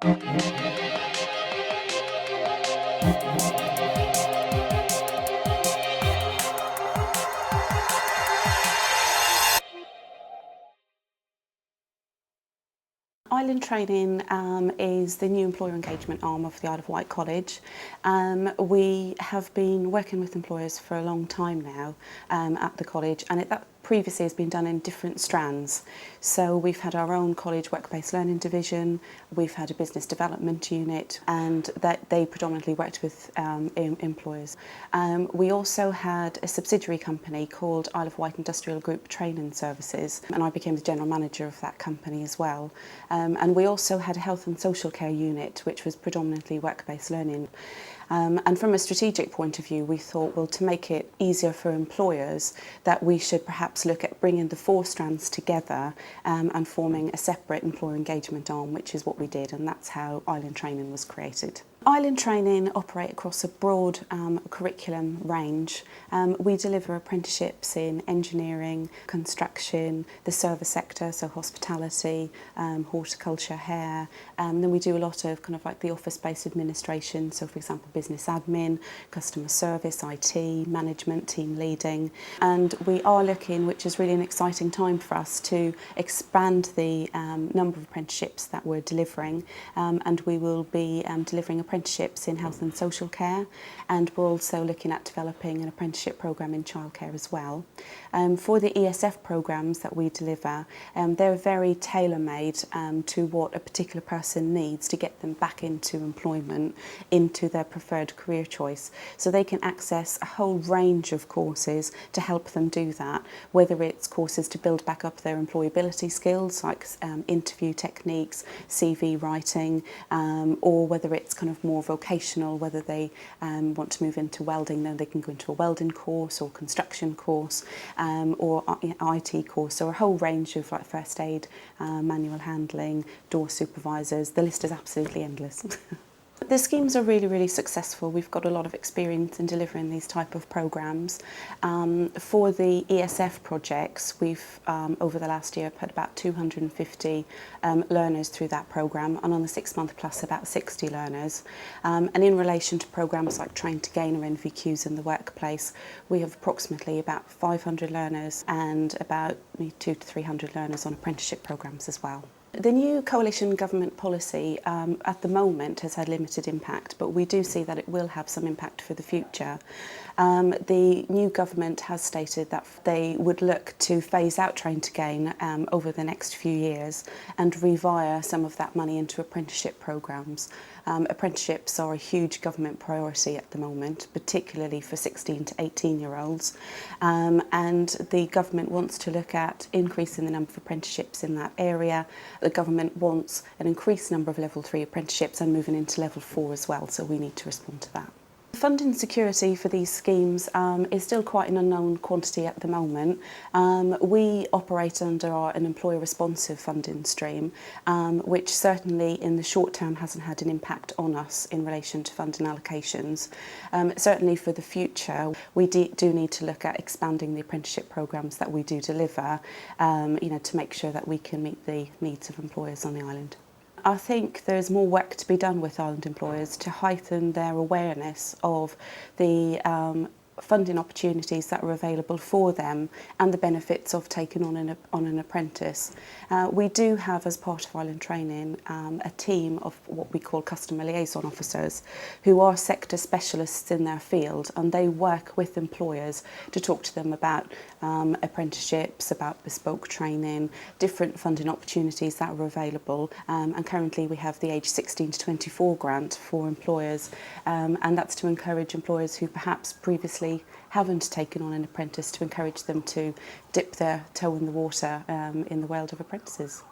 Island Training is the new employer engagement arm of the Isle of Wight College. We have been working with employers for a long time now at the college, and that previously has been done in different strands. So we've had our own college work-based learning division, we've had a business development unit, and they predominantly worked with employers. We also had a subsidiary company called Isle of Wight Industrial Group Training Services, and I became the general manager of that company as well. And we also had a health and social care unit, which was predominantly work-based learning. And from a strategic point of view, we thought, well, to make it easier for employers, that we should perhaps look at bringing the four strands together and forming a separate employer engagement arm, which is what we did, and that's how Island Training was created. Island Training operate across a broad curriculum range. We deliver apprenticeships in engineering, construction, the service sector, so hospitality, horticulture, hair. Then we do a lot of kind of like the office-based administration, so for example business admin, customer service, IT, management, team leading. And we are looking, which is really an exciting time for us, to expand the number of apprenticeships that we're delivering, and we will be delivering apprenticeships in health and social care, and we're also looking at developing an apprenticeship programme in childcare as well. For the ESF programmes that we deliver, they're very tailor-made to what a particular person needs to get them back into employment, into their preferred career choice. So they can access a whole range of courses to help them do that, whether it's courses to build back up their employability skills, like interview techniques, CV writing, or whether it's kind of more vocational, whether they want to move into welding, then they can go into a welding course or construction course, or IT course, so a whole range of like first aid, manual handling, door supervisors. The list is absolutely endless. The schemes are really, really successful. We've got a lot of experience in delivering these type of programmes. For the ESF projects, we've, over the last year, put about 250 learners through that programme, and on the 6 month plus about 60 learners. And in relation to programmes like Train to Gain or NVQs in the workplace, we have approximately about 500 learners and about 200 to 300 learners on apprenticeship programmes as well. The new coalition government policy at the moment has had limited impact, but we do see that it will have some impact for the future. The new government has stated that they would look to phase out Train to Gain over the next few years and rewire some of that money into apprenticeship programmes. Apprenticeships are a huge government priority at the moment, particularly for 16 to 18-year-olds, and the government wants to look at increasing the number of apprenticeships in that area. The government wants an increased number of level 3 apprenticeships and moving into level 4 as well, so we need to respond to that. Funding security for these schemes is still quite an unknown quantity at the moment. We operate under an employer responsive funding stream, which certainly in the short term hasn't had an impact on us in relation to funding allocations. Certainly for the future, we do need to look at expanding the apprenticeship programmes that we do deliver, to make sure that we can meet the needs of employers on the island. I think there's more work to be done with island employers to heighten their awareness of the funding opportunities that are available for them and the benefits of taking on an apprentice. We do have, as part of Island Training, a team of what we call customer liaison officers who are sector specialists in their field, and they work with employers to talk to them about apprenticeships, about bespoke training, different funding opportunities that are available, and currently we have the age 16 to 24 grant for employers, and that's to encourage employers who perhaps previously haven't taken on an apprentice, to encourage them to dip their toe in the water in the world of apprentices.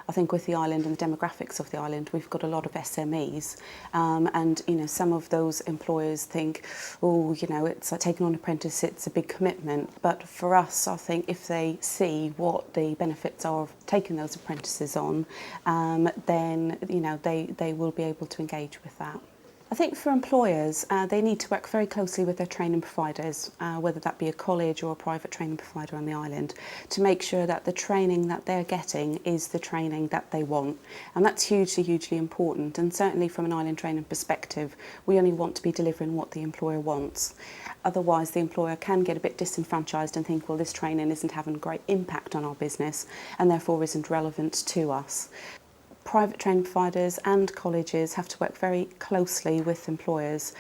I think with the island and the demographics of the island, we've got a lot of SMEs, and some of those employers think, it's like taking on an apprentice, it's a big commitment. But for us, I think if they see what the benefits are of taking those apprentices on, then they will be able to engage with that. I think for employers, they need to work very closely with their training providers, whether that be a college or a private training provider on the island, to make sure that the training that they're getting is the training that they want. And that's hugely, hugely important. And certainly from an island training perspective, we only want to be delivering what the employer wants. Otherwise, the employer can get a bit disenfranchised and think, well, this training isn't having a great impact on our business and therefore isn't relevant to us. Private training providers and colleges have to work very closely with employers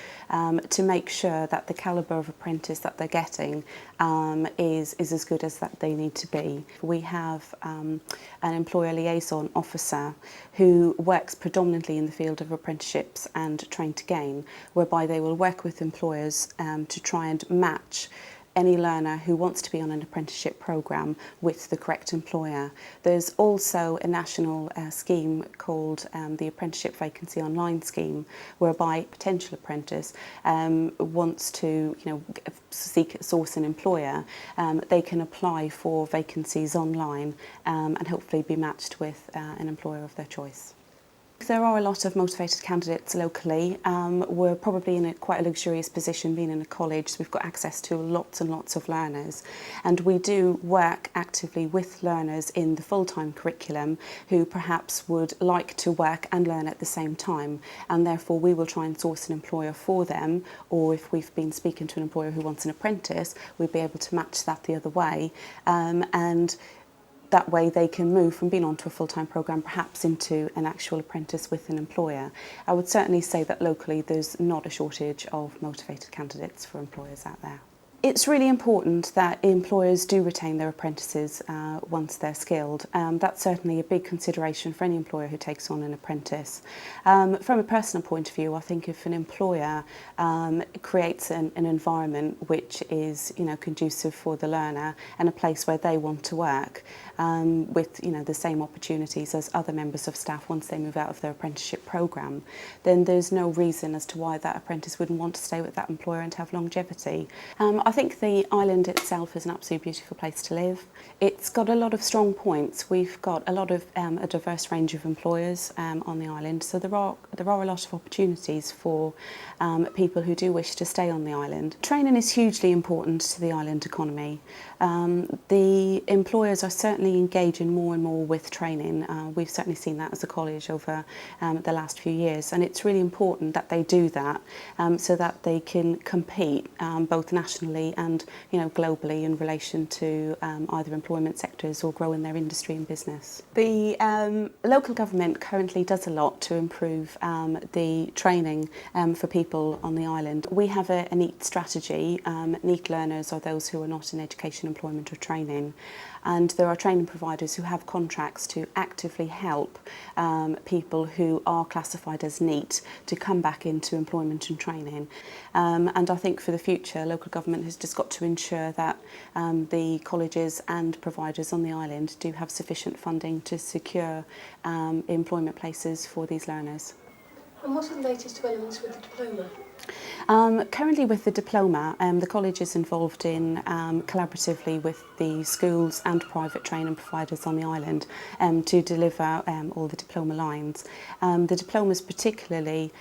to make sure that the calibre of apprentice that they're getting is as good as that they need to be. We have an employer liaison officer who works predominantly in the field of apprenticeships and train to gain, whereby they will work with employers to try and match any learner who wants to be on an apprenticeship programme with the correct employer. There's also a national scheme called the Apprenticeship Vacancy Online scheme, whereby a potential apprentice wants to source an employer. They can apply for vacancies online and hopefully be matched with an employer of their choice. There are a lot of motivated candidates locally. We're probably in quite a luxurious position being in a college, so we've got access to lots and lots of learners, and we do work actively with learners in the full-time curriculum who perhaps would like to work and learn at the same time, and therefore we will try and source an employer for them, or if we've been speaking to an employer who wants an apprentice, we'd be able to match that the other way, and that way they can move from being onto a full-time programme perhaps into an actual apprentice with an employer. I would certainly say that locally there's not a shortage of motivated candidates for employers out there. It's really important that employers do retain their apprentices once they're skilled. That's certainly a big consideration for any employer who takes on an apprentice. From a personal point of view, I think if an employer creates an environment which is conducive for the learner and a place where they want to work with the same opportunities as other members of staff once they move out of their apprenticeship programme, then there's no reason as to why that apprentice wouldn't want to stay with that employer and have longevity. I think the island itself is an absolutely beautiful place to live. It's got a lot of strong points. We've got a lot of a diverse range of employers on the island, so there are a lot of opportunities for people who do wish to stay on the island. Training is hugely important to the island economy. The employers are certainly engaging more and more with training. We've certainly seen that as a college over the last few years, and it's really important that they do that so that they can compete both nationally and globally in relation to either employment sectors or growing their industry and business. The local government currently does a lot to improve the training for people on the island. We have a NEET strategy. NEET learners are those who are not in education, employment or training, and there are training providers who have contracts to actively help people who are classified as NEET to come back into employment and training. And I think for the future, local government has just got to ensure that the colleges and providers on the island do have sufficient funding to secure employment places for these learners. And what are the latest developments with the diploma? Currently with the diploma, the college is involved in collaboratively with the schools and private training providers on the island to deliver all the diploma lines. The diploma is particularly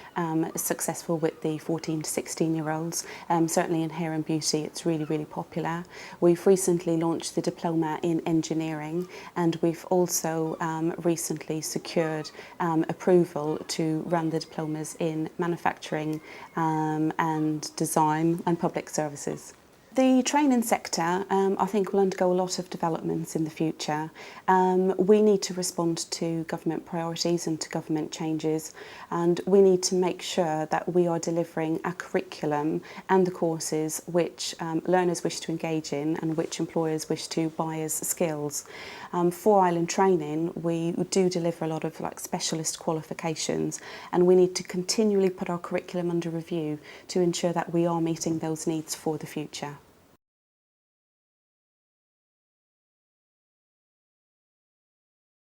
successful with the 14 to 16-year-olds. Certainly in hair and beauty it's really, really popular. We've recently launched the diploma in engineering, and we've also recently secured approval to run the diplomas in manufacturing and design and public services. The training sector, I think, will undergo a lot of developments in the future. We need to respond to government priorities and to government changes, and we need to make sure that we are delivering a curriculum and the courses which learners wish to engage in and which employers wish to buy as skills. For island training, we do deliver a lot of specialist qualifications, and we need to continually put our curriculum under review to ensure that we are meeting those needs for the future.